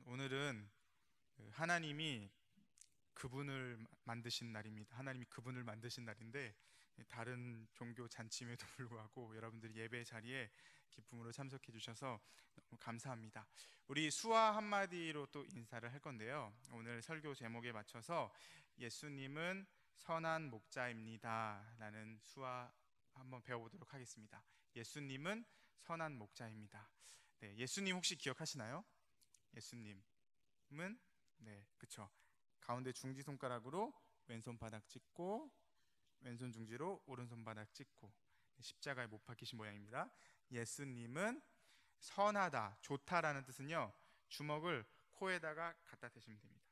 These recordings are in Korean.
오늘은 하나님이 그분을 만드신 날입니다. 하나님이 그분을 만드신 날인데 다른 종교 잔치임에도 불구하고 여러분들이 예배 자리에 기쁨으로 참석해 주셔서 너무 감사합니다. 우리 수화 한마디로 또 인사를 할 건데요. 오늘 설교 제목에 맞춰서 예수님은 선한 목자입니다 라는 수화 한번 배워보도록 하겠습니다. 예수님은 선한 목자입니다. 네, 예수님 혹시 기억하시나요? 예수님은, 네, 그쵸. 가운데 중지손가락으로 왼손 바닥 찍고 왼손 중지로 오른손 바닥 찍고 십자가에 못 박히신 모양입니다. 예수님은 선하다, 좋다라는 뜻은요, 주먹을 코에다가 갖다 대시면 됩니다.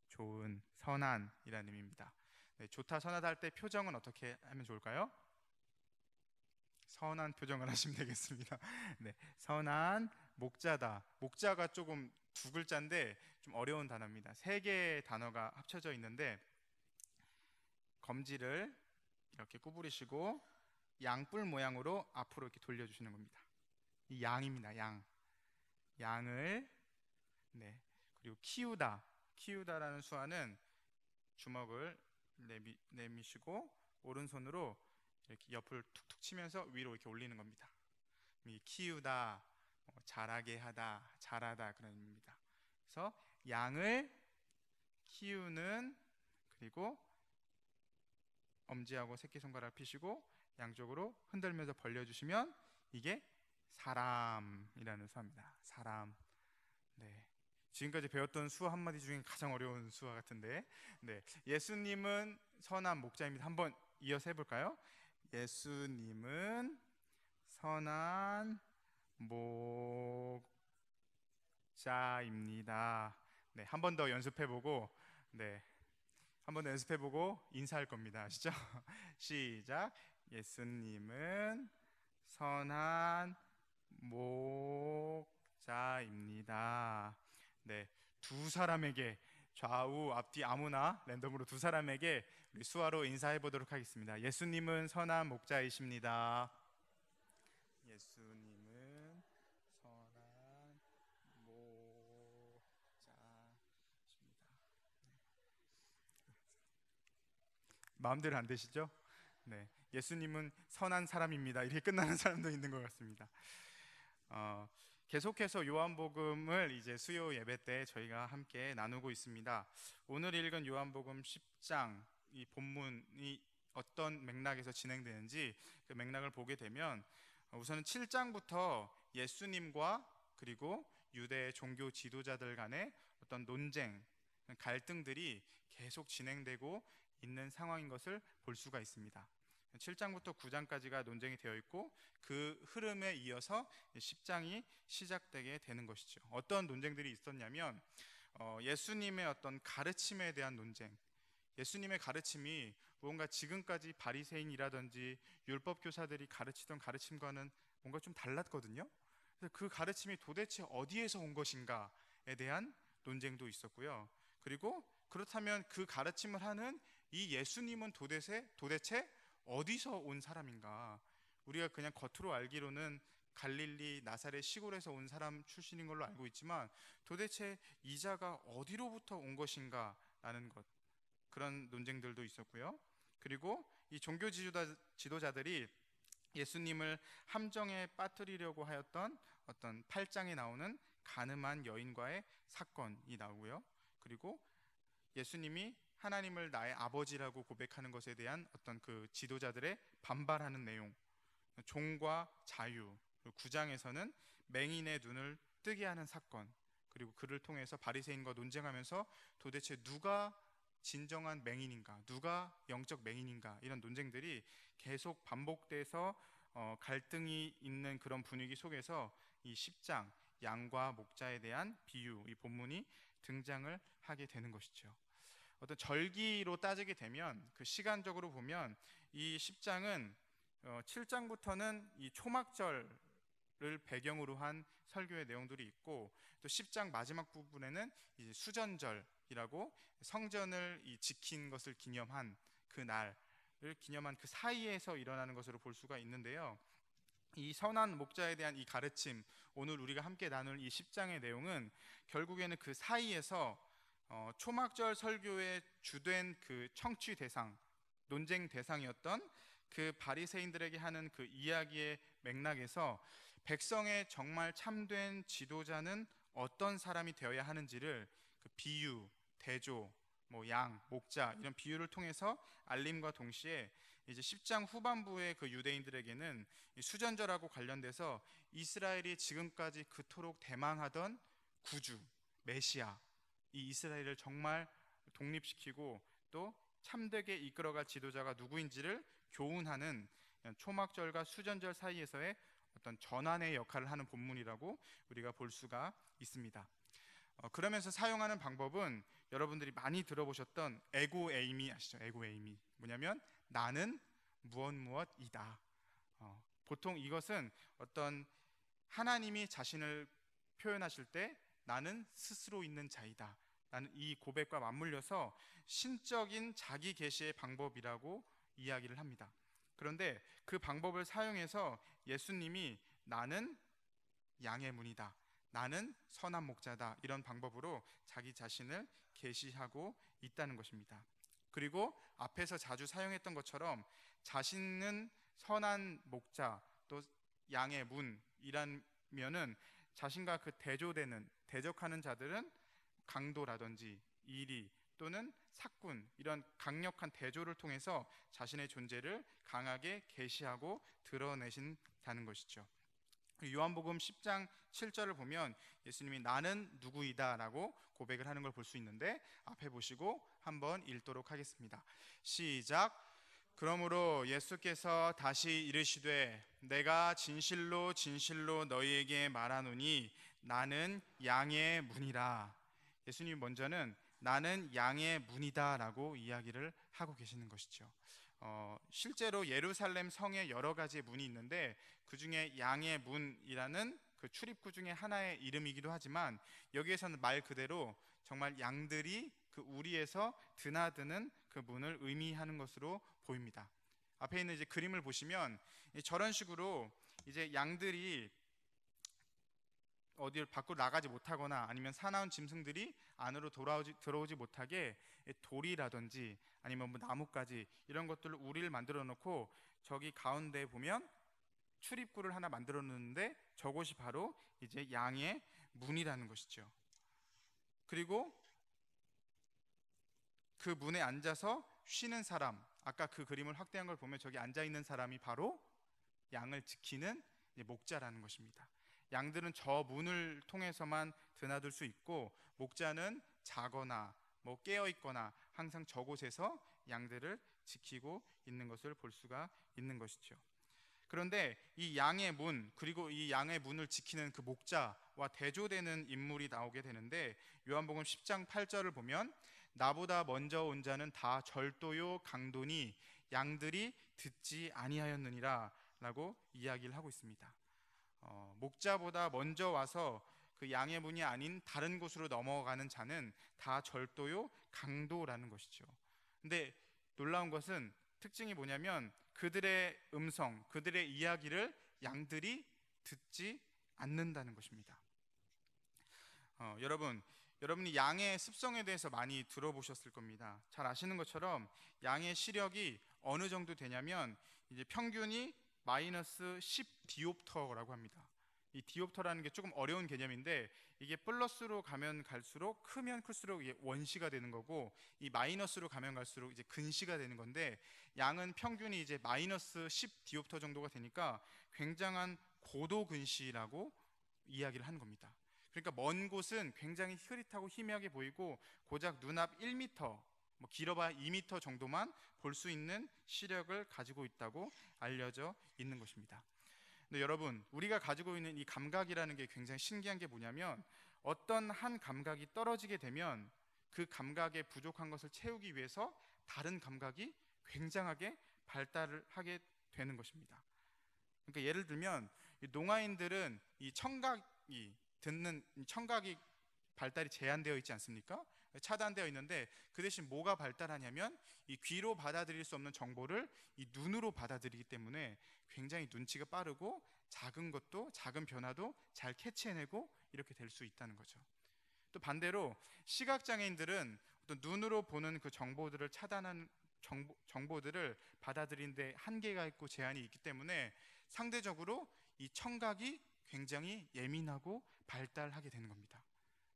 좋은, 선한이라는 의미입니다. 네, 좋다, 선하다 할 때 표정은 어떻게 하면 좋을까요? 선한 표정을 하시면 되겠습니다. 네, 선한 목자다. 목자가 조금 두 글자인데 좀 어려운 단어입니다. 세 개의 단어가 합쳐져 있는데 검지를 이렇게 구부리시고 양뿔 모양으로 앞으로 이렇게 돌려주시는 겁니다. 이 양입니다. 양. 양을, 네, 그리고 키우다. 키우다라는 수화는 주먹을 내미시고 오른손으로 이렇게 옆을 툭툭 치면서 위로 이렇게 올리는 겁니다. 이 키우다, 자라게 하다, 자라다 그런 의미입니다. 그래서 양을 키우는, 그리고 엄지하고 새끼손가락 펴시고 양쪽으로 흔들면서 벌려주시면 이게 사람이라는 수화입니다. 사람. 네. 지금까지 배웠던 수화 한마디 중에 가장 어려운 수화 같은데, 네, 예수님은 선한 목자입니다. 한번 이어서 해볼까요? 예수님은 선한 목자입니다. 네, 한 번 더 연습해보고, 네, 한 번 더 연습해보고 인사할 겁니다. 아시죠? 시작. 예수님은 선한 목자입니다. 네, 두 사람에게, 좌우 앞뒤 아무나 랜덤으로 두 사람에게 우리 수화로 인사해 보도록 하겠습니다. 예수님은 선한 목자이십니다. 예수님은 선한 목자십니다. 마음대로 안 되시죠? 네, 예수님은 선한 사람입니다. 이렇게 끝나는 사람도 있는 것 같습니다. 계속해서 요한복음을 이제 수요 예배 때 저희가 함께 나누고 있습니다. 오늘 읽은 요한복음 10장 이 본문이 어떤 맥락에서 진행되는지 그 맥락을 보게 되면 우선은 7장부터 예수님과 그리고 유대 종교 지도자들 간의 어떤 논쟁, 갈등들이 계속 진행되고 있는 상황인 것을 볼 수가 있습니다. 7장부터 9장까지가 논쟁이 되어 있고 그 흐름에 이어서 10장이 시작되게 되는 것이죠. 어떤 논쟁들이 있었냐면 예수님의 어떤 가르침에 대한 논쟁. 예수님의 가르침이 뭔가 지금까지 바리새인이라든지 율법 교사들이 가르치던 가르침과는 뭔가 좀 달랐거든요. 그래서 그 가르침이 도대체 어디에서 온 것인가에 대한 논쟁도 있었고요. 그리고 그렇다면 그 가르침을 하는 이 예수님은 도대체 어디서 온 사람인가? 우리가 그냥 겉으로 알기로는 갈릴리 나사렛 시골에서 온 사람 출신인 걸로 알고 있지만 도대체 이 자가 어디로부터 온 것인가 라는 것, 그런 논쟁들도 있었고요. 그리고 이 종교 지도자들이 예수님을 함정에 빠뜨리려고 하였던 어떤 8장에 나오는 가늠한 여인과의 사건이 나오고요. 그리고 예수님이 하나님을 나의 아버지라고 고백하는 것에 대한 어떤 그 지도자들의 반발하는 내용, 종과 자유, 9장에서는 맹인의 눈을 뜨게 하는 사건, 그리고 그를 통해서 바리새인과 논쟁하면서 도대체 누가 진정한 맹인인가, 누가 영적 맹인인가, 이런 논쟁들이 계속 반복돼서 갈등이 있는 그런 분위기 속에서 이 10장 양과 목자에 대한 비유, 이 본문이 등장을 하게 되는 것이죠. 어떤 절기로 따지게 되면 그 시간적으로 보면 이 10장은 7장부터는 이 초막절을 배경으로 한 설교의 내용들이 있고 또 10장 마지막 부분에는 이제 수전절이라고 성전을 지킨 것을 기념한 그 날을 기념한 그 사이에서 일어나는 것으로 볼 수가 있는데요. 이 선한 목자에 대한 이 가르침, 오늘 우리가 함께 나눌 이 10장의 내용은 결국에는 그 사이에서 초막절 설교의 주된 그 청취 대상, 논쟁 대상이었던 그 바리새인들에게 하는 그 이야기의 맥락에서 백성의 정말 참된 지도자는 어떤 사람이 되어야 하는지를 그 비유, 대조, 뭐 양, 목자 이런 비유를 통해서 알림과 동시에 이제 10장 후반부의 그 유대인들에게는 이 수전절하고 관련돼서 이스라엘이 지금까지 그토록 대망하던 구주, 메시아, 이 이스라엘을 정말 독립시키고 또 참되게 이끌어갈 지도자가 누구인지를 교훈하는 초막절과 수전절 사이에서의 어떤 전환의 역할을 하는 본문이라고 우리가 볼 수가 있습니다. 그러면서 사용하는 방법은 여러분들이 많이 들어보셨던 에고 에이미 아시죠? 에고 에이미 뭐냐면 나는 무엇이다. 보통 이것은 어떤 하나님이 자신을 표현하실 때 나는 스스로 있는 자이다. 나는 이 고백과 맞물려서 신적인 자기 계시의 방법이라고 이야기를 합니다. 그런데 그 방법을 사용해서 예수님이 나는 양의 문이다, 나는 선한 목자다, 이런 방법으로 자기 자신을 계시하고 있다는 것입니다. 그리고 앞에서 자주 사용했던 것처럼 자신은 선한 목자 또 양의 문이라면은 자신과 그 대조되는 대적하는 자들은 강도라든지 이리 또는 사꾼 이런 강력한 대조를 통해서 자신의 존재를 강하게 계시하고 드러내신다는 것이죠. 요한복음 10장 7절을 보면 예수님이 나는 누구이다 라고 고백을 하는 걸 볼 수 있는데 앞에 보시고 한번 읽도록 하겠습니다. 시작. 그러므로 예수께서 다시 이르시되 내가 진실로 진실로 너희에게 말하노니 나는 양의 문이라. 예수님이 먼저는 나는 양의 문이다 라고 이야기를 하고 계시는 것이죠. 실제로 예루살렘 성에 여러 가지 문이 있는데 그 중에 양의 문이라는 그 출입구 중에 하나의 이름이기도 하지만 여기에서는 말 그대로 정말 양들이 그 우리에서 드나드는 그 문을 의미하는 것으로 보입니다. 앞에 있는 이제 그림을 보시면 저런 식으로 이제 양들이 어디를 밖으로 나가지 못하거나 아니면 사나운 짐승들이 안으로 들어오지 못하게 돌이라든지 아니면 뭐 나뭇가지 이런 것들로 우리를 만들어 놓고 저기 가운데 보면 출입구를 하나 만들어 놓는데 저곳이 바로 이제 양의 문이라는 것이죠. 그리고 그 문에 앉아서 쉬는 사람, 아까 그 그림을 확대한 걸 보면 저기 앉아 있는 사람이 바로 양을 지키는 목자라는 것입니다. 양들은 저 문을 통해서만 드나들 수 있고 목자는 자거나 뭐 깨어 있거나 항상 저곳에서 양들을 지키고 있는 것을 볼 수가 있는 것이죠. 그런데 이 양의 문 그리고 이 양의 문을 지키는 그 목자와 대조되는 인물이 나오게 되는데 요한복음 10장 8절을 보면 나보다 먼저 온 자는 다 절도요 강도니 양들이 듣지 아니하였느니라 라고 이야기를 하고 있습니다. 목자보다 먼저 와서 그 양의 문이 아닌 다른 곳으로 넘어가는 자는 다 절도요 강도라는 것이죠. 근데 놀라운 것은 특징이 뭐냐면 그들의 음성, 그들의 이야기를 양들이 듣지 않는다는 것입니다. 여러분이 양의 습성에 대해서 많이 들어보셨을 겁니다. 잘 아시는 것처럼 양의 시력이 어느 정도 되냐면 이제 평균이 마이너스 10 디옵터라고 합니다. 이 디옵터라는 게 조금 어려운 개념인데 이게 플러스로 가면 갈수록 크면 클수록 이게 원시가 되는 거고 이 마이너스로 가면 갈수록 이제 근시가 되는 건데 양은 평균이 이제 마이너스 10 디옵터 정도가 되니까 굉장한 고도 근시라고 이야기를 하는 겁니다. 그러니까 먼 곳은 굉장히 흐릿하고 희미하게 보이고 고작 눈앞 1m, 뭐 길어봐야 2m 정도만 볼 수 있는 시력을 가지고 있다고 알려져 있는 것입니다. 근데 여러분, 우리가 가지고 있는 이 감각이라는 게 굉장히 신기한 게 뭐냐면 어떤 한 감각이 떨어지게 되면 그 감각에 부족한 것을 채우기 위해서 다른 감각이 굉장하게 발달을 하게 되는 것입니다. 그러니까 예를 들면 농아인들은 이 청각이 발달이 제한되어 있지 않습니까? 차단되어 있는데 그 대신 뭐가 발달하냐면 이 귀로 받아들일 수 없는 정보를 이 눈으로 받아들이기 때문에 굉장히 눈치가 빠르고 작은 것도, 작은 변화도 잘 캐치해내고 이렇게 될 수 있다는 거죠. 또 반대로 시각장애인들은 어떤 눈으로 보는 그 정보들을 차단하는 정보들을 받아들이는데 한계가 있고 제한이 있기 때문에 상대적으로 이 청각이 굉장히 예민하고 발달하게 되는 겁니다.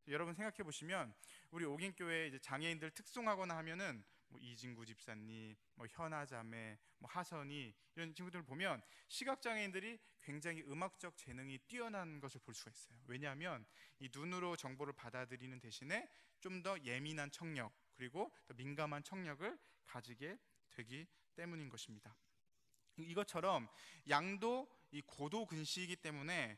여러분 생각해 보시면 우리 옥인교회 이제 장애인들 특송하거나 하면은 뭐 이진구 집사님, 뭐 현아자매, 뭐 하선이 이런 친구들을 보면 시각장애인들이 굉장히 음악적 재능이 뛰어난 것을 볼 수가 있어요. 왜냐하면 이 눈으로 정보를 받아들이는 대신에 좀 더 예민한 청력 그리고 더 민감한 청력을 가지게 되기 때문인 것입니다. 이것처럼 양도 이 고도 근시이기 때문에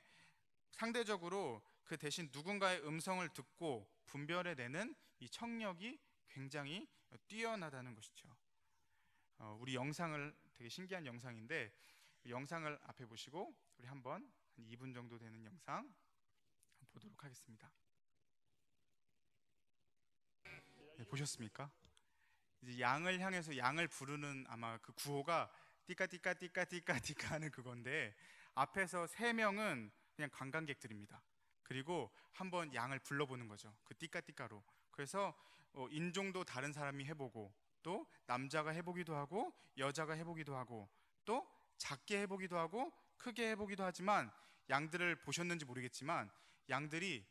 상대적으로 그 대신 누군가의 음성을 듣고 분별해내는 이 청력이 굉장히 뛰어나다는 것이죠. 우리 영상을 되게 신기한 영상인데 영상을 앞에 보시고 우리 한번 한 2분 정도 되는 영상 보도록 하겠습니다. 네, 보셨습니까? 이제 양을 향해서 양을 부르는 아마 그 구호가 띠까띠까 띠까띠까 띠까 하는 그건데 앞에서 3명은 그냥 관광객들입니다. 그리고 한번 양을 불러보는 거죠. 그 띠까띠까로. 그래서 인종도 다른 사람이 해보고 또 남자가 해보기도 하고 여자가 해보기도 하고 또 작게 해보기도 하고 크게 해보기도 하지만 양들을 보셨는지 모르겠지만 양들이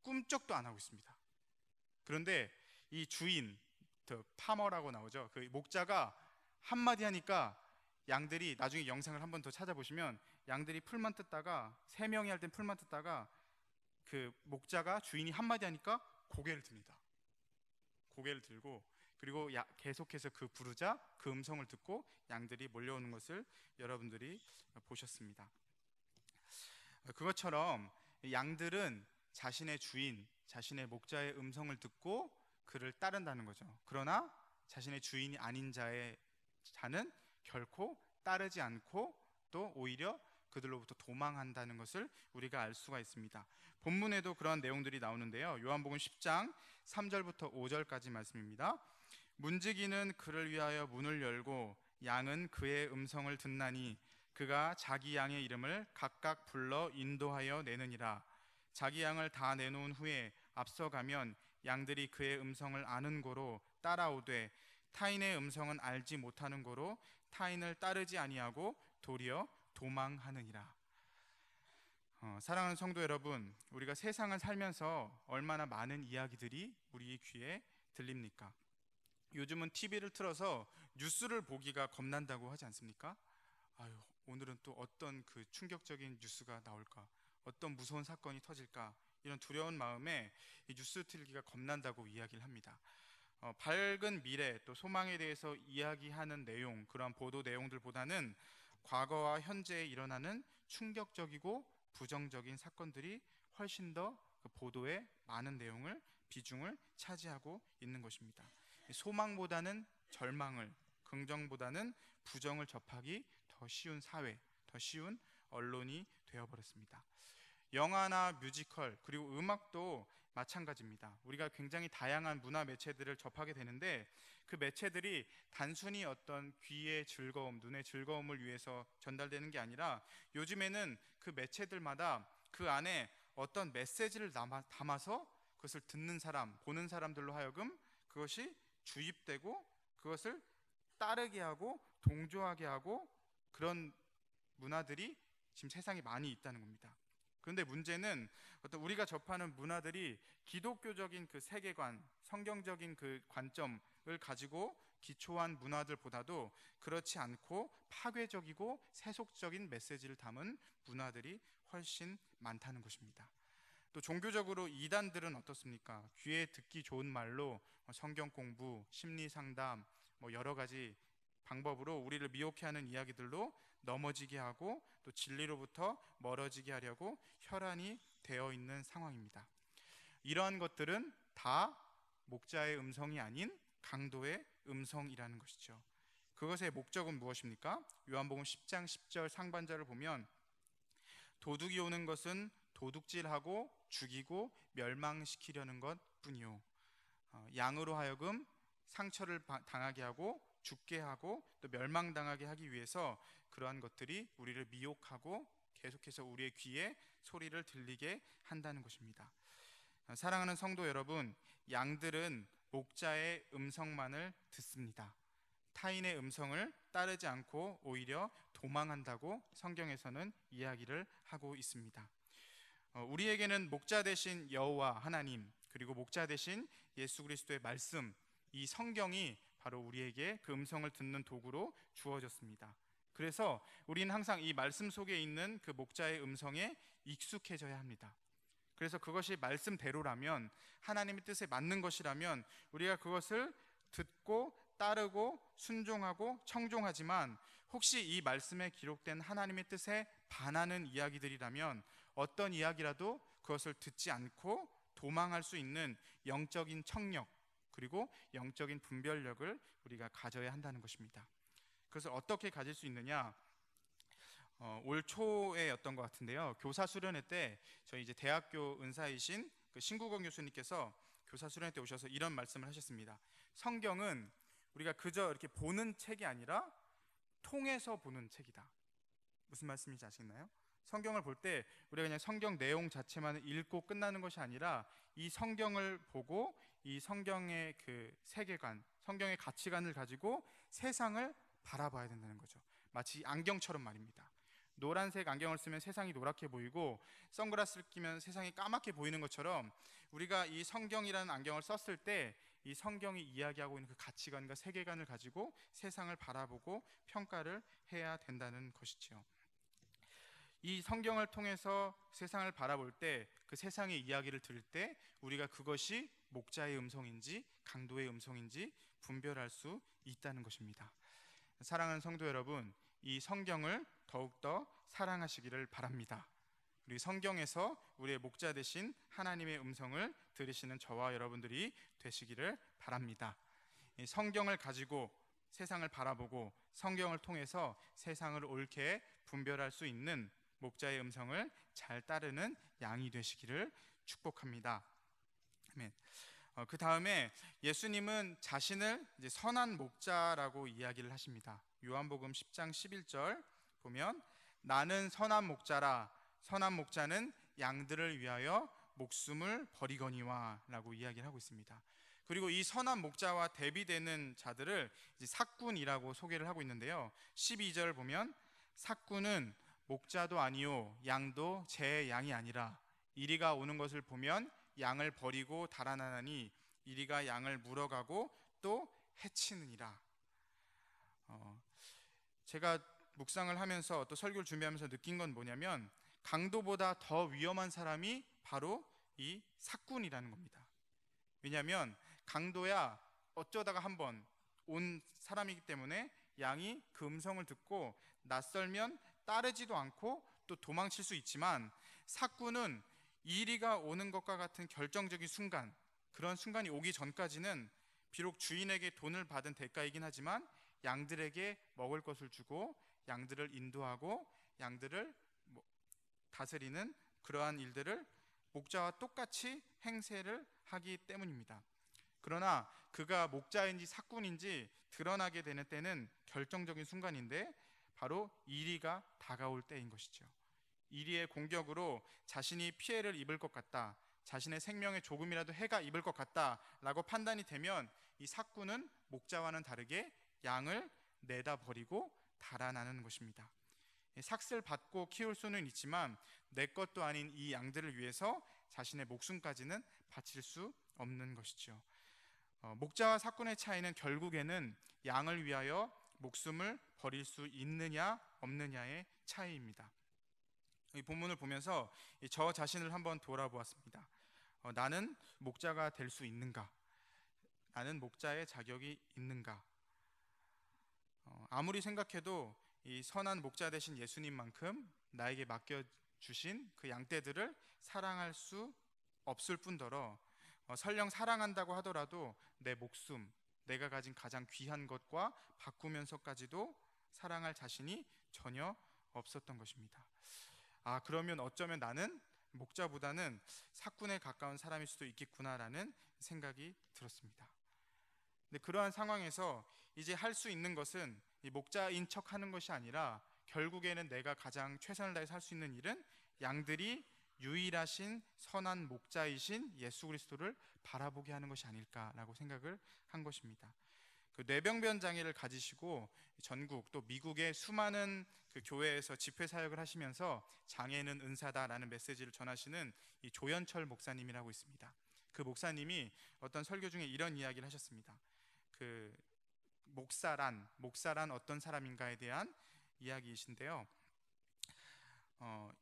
꿈쩍도 안 하고 있습니다. 그런데 이 주인, 파머라고 나오죠. 그 목자가 한마디 하니까 양들이 나중에 영상을 한번 더 찾아보시면 양들이 풀만 뜯다가 3명이 할 땐 풀만 뜯다가 그 목자가 주인이 한마디 하니까 고개를 듭니다. 고개를 들고 그리고 계속해서 그 부르자 그 음성을 듣고 양들이 몰려오는 것을 여러분들이 보셨습니다. 그것처럼 양들은 자신의 주인, 자신의 목자의 음성을 듣고 그를 따른다는 거죠. 그러나 자신의 주인이 아닌 자는 결코 따르지 않고 또 오히려 그들로부터 도망한다는 것을 우리가 알 수가 있습니다. 본문에도 그러한 내용들이 나오는데요. 요한복음 10장 3절부터 5절까지 말씀입니다. 문지기는 그를 위하여 문을 열고 양은 그의 음성을 듣나니 그가 자기 양의 이름을 각각 불러 인도하여 내느니라. 자기 양을 다 내놓은 후에 앞서가면 양들이 그의 음성을 아는 고로 따라오되 타인의 음성은 알지 못하는 고로 타인을 따르지 아니하고 도리어 도망하느니라. 사랑하는 성도 여러분, 우리가 세상을 살면서 얼마나 많은 이야기들이 우리 귀에 들립니까? 요즘은 TV를 틀어서 뉴스를 보기가 겁난다고 하지 않습니까? 아유, 오늘은 또 어떤 그 충격적인 뉴스가 나올까? 어떤 무서운 사건이 터질까? 이런 두려운 마음에 이 뉴스 틀기가 겁난다고 이야기를 합니다. 밝은 미래 또 소망에 대해서 이야기하는 내용, 그러한 보도 내용들보다는 과거와 현재에 일어나는 충격적이고 부정적인 사건들이 훨씬 더 그 보도에 많은 내용을 비중을 차지하고 있는 것입니다. 소망보다는 절망을, 긍정보다는 부정을 접하기 더 쉬운 사회, 더 쉬운 언론이 되어버렸습니다. 영화나 뮤지컬 그리고 음악도 마찬가지입니다. 우리가 굉장히 다양한 문화 매체들을 접하게 되는데 그 매체들이 단순히 어떤 귀의 즐거움, 눈의 즐거움을 위해서 전달되는 게 아니라 요즘에는 그 매체들마다 그 안에 어떤 메시지를 담아서 그것을 듣는 사람, 보는 사람들로 하여금 그것이 주입되고 그것을 따르게 하고 동조하게 하고 그런 문화들이 지금 세상에 많이 있다는 겁니다. 그런데 문제는 어떤 우리가 접하는 문화들이 기독교적인 그 세계관, 성경적인 그 관점을 가지고 기초한 문화들보다도 그렇지 않고 파괴적이고 세속적인 메시지를 담은 문화들이 훨씬 많다는 것입니다. 또 종교적으로 이단들은 어떻습니까? 귀에 듣기 좋은 말로 성경 공부, 심리 상담, 여러 가지 방법으로 우리를 미혹해 하는 이야기들로 넘어지게 하고 또 진리로부터 멀어지게 하려고 혈안이 되어 있는 상황입니다. 이러한 것들은 다 목자의 음성이 아닌 강도의 음성이라는 것이죠. 그것의 목적은 무엇입니까? 요한복음 10장 10절 상반절을 보면 도둑이 오는 것은 도둑질하고 죽이고 멸망시키려는 것뿐이요 양으로 하여금 상처를 당하게 하고 죽게 하고 또 멸망당하게 하기 위해서 그러한 것들이 우리를 미혹하고 계속해서 우리의 귀에 소리를 들리게 한다는 것입니다. 사랑하는 성도 여러분, 양들은 목자의 음성만을 듣습니다. 타인의 음성을 따르지 않고 오히려 도망한다고 성경에서는 이야기를 하고 있습니다. 우리에게는 목자 되신 여호와 하나님, 그리고 목자 되신 예수 그리스도의 말씀, 이 성경이 바로 우리에게 그 음성을 듣는 도구로 주어졌습니다. 그래서 우리는 항상 이 말씀 속에 있는 그 목자의 음성에 익숙해져야 합니다. 그래서 그것이 말씀대로라면, 하나님의 뜻에 맞는 것이라면 우리가 그것을 듣고 따르고 순종하고 청종하지만, 혹시 이 말씀에 기록된 하나님의 뜻에 반하는 이야기들이라면 어떤 이야기라도 그것을 듣지 않고 도망할 수 있는 영적인 청력, 그리고 영적인 분별력을 우리가 가져야 한다는 것입니다. 그것을 어떻게 가질 수 있느냐? 올 초에였던 것 같은데요. 교사 수련회 때 저희 이제 대학교 은사이신 그 신국원 교수님께서 교사 수련회 때 오셔서 이런 말씀을 하셨습니다. 성경은 우리가 그저 이렇게 보는 책이 아니라 통해서 보는 책이다. 무슨 말씀인지 아시나요? 성경을 볼 때 우리가 그냥 성경 내용 자체만 읽고 끝나는 것이 아니라 이 성경을 보고 이 성경의 그 세계관, 성경의 가치관을 가지고 세상을 바라봐야 된다는 거죠. 마치 안경처럼 말입니다. 노란색 안경을 쓰면 세상이 노랗게 보이고 선글라스를 끼면 세상이 까맣게 보이는 것처럼, 우리가 이 성경이라는 안경을 썼을 때 이 성경이 이야기하고 있는 그 가치관과 세계관을 가지고 세상을 바라보고 평가를 해야 된다는 것이지요. 이 성경을 통해서 세상을 바라볼 때, 그 세상의 이야기를 들을 때 우리가 그것이 목자의 음성인지 강도의 음성인지 분별할 수 있다는 것입니다. 사랑하는 성도 여러분, 이 성경을 더욱더 사랑하시기를 바랍니다. 우리 성경에서 우리의 목자 되신 하나님의 음성을 들으시는 저와 여러분들이 되시기를 바랍니다. 이 성경을 가지고 세상을 바라보고 성경을 통해서 세상을 옳게 분별할 수 있는 목자의 음성을 잘 따르는 양이 되시기를 축복합니다. 아멘. 그 다음에 예수님은 자신을 이제 선한 목자라고 이야기를 하십니다. 요한복음 10장 11절 보면, 나는 선한 목자라, 선한 목자는 양들을 위하여 목숨을 버리거니와 라고 이야기를 하고 있습니다. 그리고 이 선한 목자와 대비되는 자들을 이제 삭군이라고 소개를 하고 있는데요. 12절 보면, 삭군은 목자도 아니요 양도 제 양이 아니라 이리가 오는 것을 보면 양을 버리고 달아나니 이리가 양을 물어가고 또 해치느니라. 제가 묵상을 하면서 또 설교를 준비하면서 느낀 건 뭐냐면, 강도보다 더 위험한 사람이 바로 이 삭군이라는 겁니다. 왜냐하면 강도야 어쩌다가 한번 온 사람이기 때문에 양이 그 음성을 듣고 낯설면 따르지도 않고 또 도망칠 수 있지만, 삭군은 이리가 오는 것과 같은 결정적인 순간, 그런 순간이 오기 전까지는 비록 주인에게 돈을 받은 대가이긴 하지만 양들에게 먹을 것을 주고 양들을 인도하고 양들을 다스리는 그러한 일들을 목자와 똑같이 행세를 하기 때문입니다. 그러나 그가 목자인지 삭군인지 드러나게 되는 때는 결정적인 순간인데 바로 이리가 다가올 때인 것이죠. 이리의 공격으로 자신이 피해를 입을 것 같다, 자신의 생명에 조금이라도 해가 입을 것 같다라고 판단이 되면 이 삭군은 목자와는 다르게 양을 내다 버리고 달아나는 것입니다. 삭슬 받고 키울 수는 있지만 내 것도 아닌 이 양들을 위해서 자신의 목숨까지는 바칠 수 없는 것이죠. 목자와 삭군의 차이는 결국에는 양을 위하여 목숨을 버릴 수 있느냐 없느냐의 차이입니다. 이 본문을 보면서 저 자신을 한번 돌아보았습니다. 나는 목자가 될 수 있는가? 나는 목자의 자격이 있는가? 아무리 생각해도 이 선한 목자 되신 예수님만큼 나에게 맡겨주신 그 양떼들을 사랑할 수 없을 뿐더러, 설령 사랑한다고 하더라도 내 목숨, 내가 가진 가장 귀한 것과 바꾸면서까지도 사랑할 자신이 전혀 없었던 것입니다. 그러면 어쩌면 나는 목자보다는 삭군에 가까운 사람일 수도 있겠구나라는 생각이 들었습니다. 근데 그러한 상황에서 이제 할 수 있는 것은 이 목자인 척 하는 것이 아니라 결국에는 내가 가장 최선을 다해서 할 수 있는 일은 양들이 유일하신 선한 목자이신 예수 그리스도를 바라보게 하는 것이 아닐까라고 생각을 한 것입니다. 그 뇌병변 장애를 가지시고 전국 또 미국의 수많은 그 교회에서 집회 사역을 하시면서 장애는 은사다라는 메시지를 전하시는 이 조연철 목사님이라고 있습니다. 그 목사님이 어떤 설교 중에 이런 이야기를 하셨습니다. 그 목사란 어떤 사람인가에 대한 이야기이신데요.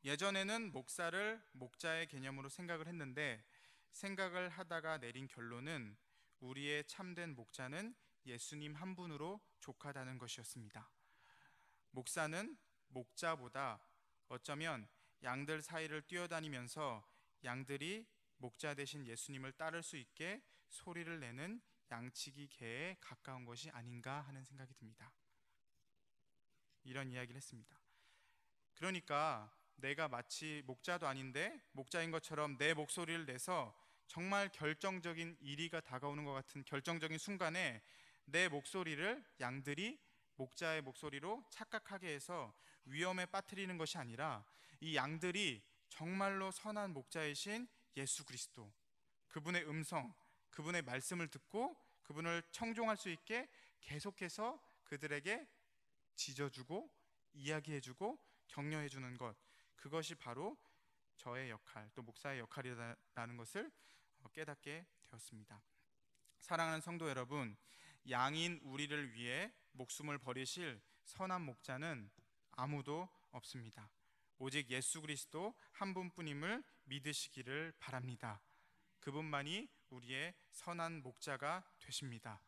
예전에는 목사를 목자의 개념으로 생각을 했는데 생각을 하다가 내린 결론은 우리의 참된 목자는 예수님 한 분으로 족하다는 것이었습니다. 목사는 목자보다 어쩌면 양들 사이를 뛰어다니면서 양들이 목자 되신 예수님을 따를 수 있게 소리를 내는 양치기 개에 가까운 것이 아닌가 하는 생각이 듭니다. 이런 이야기를 했습니다. 그러니까 내가 마치 목자도 아닌데 목자인 것처럼 내 목소리를 내서 정말 결정적인 일이가 다가오는 것 같은 결정적인 순간에 내 목소리를 양들이 목자의 목소리로 착각하게 해서 위험에 빠뜨리는 것이 아니라 이 양들이 정말로 선한 목자이신 예수 그리스도, 그분의 음성, 그분의 말씀을 듣고 그분을 청종할 수 있게 계속해서 그들에게 지져주고 이야기해주고 격려해주는 것, 그것이 바로 저의 역할, 또 목사의 역할이라는 것을 깨닫게 되었습니다. 사랑하는 성도 여러분, 양인 우리를 위해 목숨을 버리실 선한 목자는 아무도 없습니다. 오직 예수 그리스도 한 분뿐임을 믿으시기를 바랍니다. 그분만이 우리의 선한 목자가 되십니다.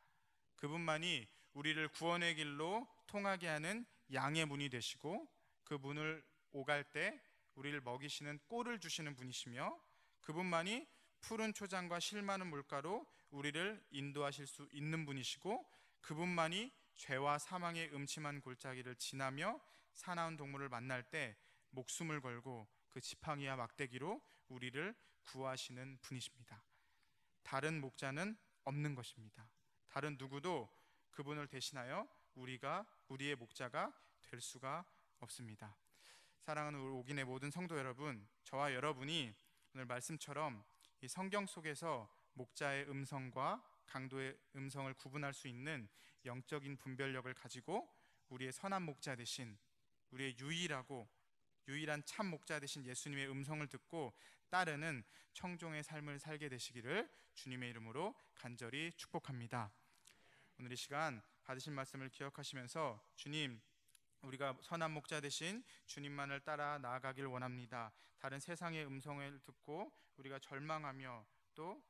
그분만이 우리를 구원의 길로 통하게 하는 양의 문이 되시고 그 문을 오갈 때 우리를 먹이시는 꼴을 주시는 분이시며 그분만이 푸른 초장과 실 많은 물가로 우리를 인도하실 수 있는 분이시고 그분만이 죄와 사망의 음침한 골짜기를 지나며 사나운 동물을 만날 때 목숨을 걸고 그 지팡이와 막대기로 우리를 구하시는 분이십니다. 다른 목자는 없는 것입니다. 다른 누구도 그분을 대신하여 우리의 목자가 될 수가 없습니다. 사랑하는 우리 옥인의 모든 성도 여러분, 저와 여러분이 오늘 말씀처럼 이 성경 속에서 목자의 음성과 강도의 음성을 구분할 수 있는 영적인 분별력을 가지고 우리의 선한 목자 되신, 우리의 유일한 참 목자 되신 예수님의 음성을 듣고 따르는 청종의 삶을 살게 되시기를 주님의 이름으로 간절히 축복합니다. 오늘 이 시간 받으신 말씀을 기억하시면서 주님, 우리가 선한 목자 되신 주님만을 따라 나아가길 원합니다. 다른 세상의 음성을 듣고 우리가 절망하며 또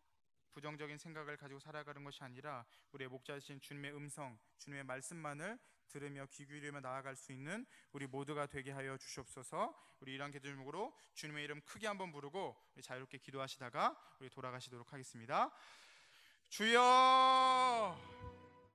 부정적인 생각을 가지고 살아가는 것이 아니라 우리의 목자 되신 주님의 음성, 주님의 말씀만을 들으며 귀 기울이며 나아갈 수 있는 우리 모두가 되게 하여 주시옵소서. 우리 이러한 기도 제목으로 주님의 이름 크게 한번 부르고 우리 자유롭게 기도하시다가 우리 돌아가시도록 하겠습니다. 주여!